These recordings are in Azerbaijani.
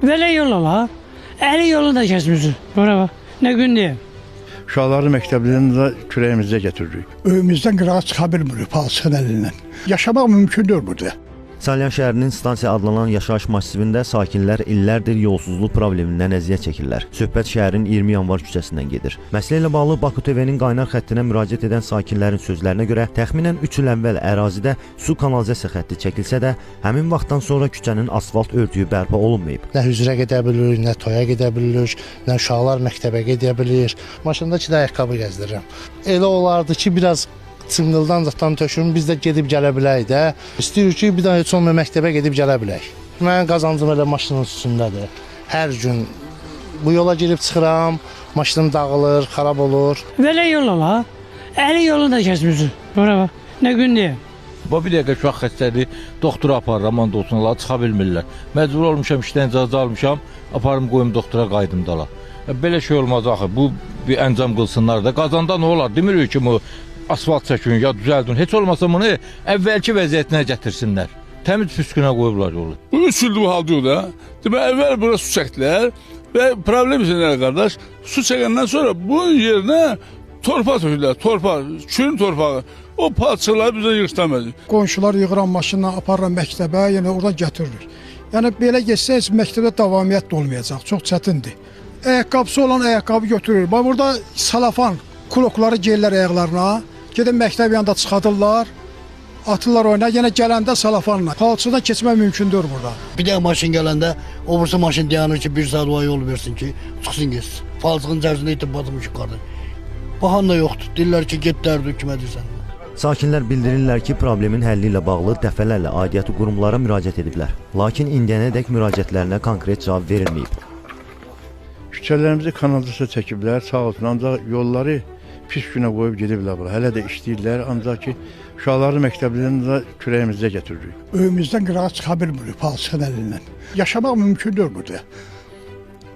Belə yol ala. Əli yolu da kəsmişsin. Bura bax. Nə gün deyə. Uşaqları məktəblərini də kürəyimizdə getiririk. Öyümüzdən qırağa çıxa bilmirik palçığın əlindən. Yaşamaq mümkündür burada. Salyan şəhərinin stansiya adlanan yaşayış massivində sakinlər illərdir yolsuzluq problemindən əziyyət çəkirlər. Söhbət şəhərin 20 yanvar küçəsindən gedir. Məsələ ilə bağlı Bakı TV-nin qaynar xəttinə müraciət edən sakinlərin sözlərinə görə təxminən 3 il əvvəl ərazidə su kanalizasiya xətti çəkilsə də, həmin vaxtdan sonra küçənin asfalt örtüyü bərpa olunmayıb. Nə hüzrə gedə bilirik, nə toya gedə bilirik, nə uşaqlar məktəbə gedə bilir. Maşında 2 də ayaqqabı gəzdirirəm. Elə olardı ki, biraz çınqıldan zaten tökürüm, biz də gedib gələ bilək də. İstəyirik ki, bir daha heç olmaya məktəbə gedib gələ bilək. Mənim qazancım elə maşının üstündədir. Hər gün bu yola girib çıxıram, maşınım dağılır, xarab olur. Belə yol ala. Əli yolu da kəsmişsin. Bura bax. Nə gün deyə. Bu bir dəqiqə uşaq xəstədir, doktora aparıram, aman da olsun, Allah çıxa bilmirlər. Məcbur olmuşam, işdən icazə almışam, aparım qoyum doktora qayıdım dala. Belə şey olmaz axı, bu bir əncam qılsınlar da. Qazanda nə olar, demirik ki, bu asfalt çəkin, ya düzəldin. Heç olmasa bunu əvvəlki vəziyyətinə gətirsinlər. Təmiz püskünə qoyublar yolu. Bu 3 ildir bu halda da. Demək, əvvəl bura su çəkdilər və problem isə nə qardaş? Su çəkəndən sonra bunun yerinə torpaq tökdülər, torpaq, çürün torpağı. O palçıqları bizə yığışdırmadı. Qonşular yığıran maşınla aparıram məktəbə, yəni oradan gətiririk. Yəni belə getsə heç məktəbdə davamiyyət də olmayacaq, çox çətindir. Ayaqqabısı olan ayaqqabı götürür. Bax burada salafan kulokları geyirlər ayaqlarına, gedib məktəb yanında çıxadırlar, atırlar oyuna, yenə gələndə salafanla. Palçıdan keçmək mümkündür burada. Bir də maşın gələndə, o birisi maşın dayanır ki, bir saat o yol versin ki, çıxsın geçsin. Palçığın içərisində itib batmış yuxarıda. Bahan da yoxdur, deyirlər ki, get dərdi kimə deyirsən. Sakinlər bildirirlər ki, problemin həlli ilə bağlı dəfələrlə aidiyyatı qurumlara müraciət ediblər. Lakin indiyənədək müraciətlərinə konkret cavab verilməyib. Küçələrimizi kanalizasiya çəkiblər, sağ olsun, ancaq yolları pis günə qoyub gediblər bura. Hələ də işləyirlər, ancaq ki, uşaqları məktəblərini də kürəyimizdə getiririk. Öyümüzdən qırağa çıxa bilmirik palçığın əlindən. Yaşamaq mümkündür burada.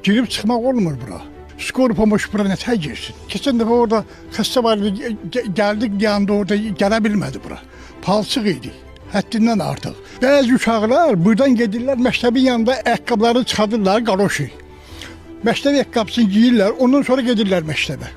Girib çıxmaq olmur bura. Skor pomoş bura nətə girsin. Keçən dəfə orada xəstə var gəldik, yanında orada gələ bilmədi bura. Palçıq idi, həddindən artıq. Bəzi uşaqlar buradan gedirlər, məktəbin yanında ayaqqabıları çıxadırlar, qaloşu. Məktəb ayaqqabısını giyirlər, ondan sonra gedirlər məktəbə.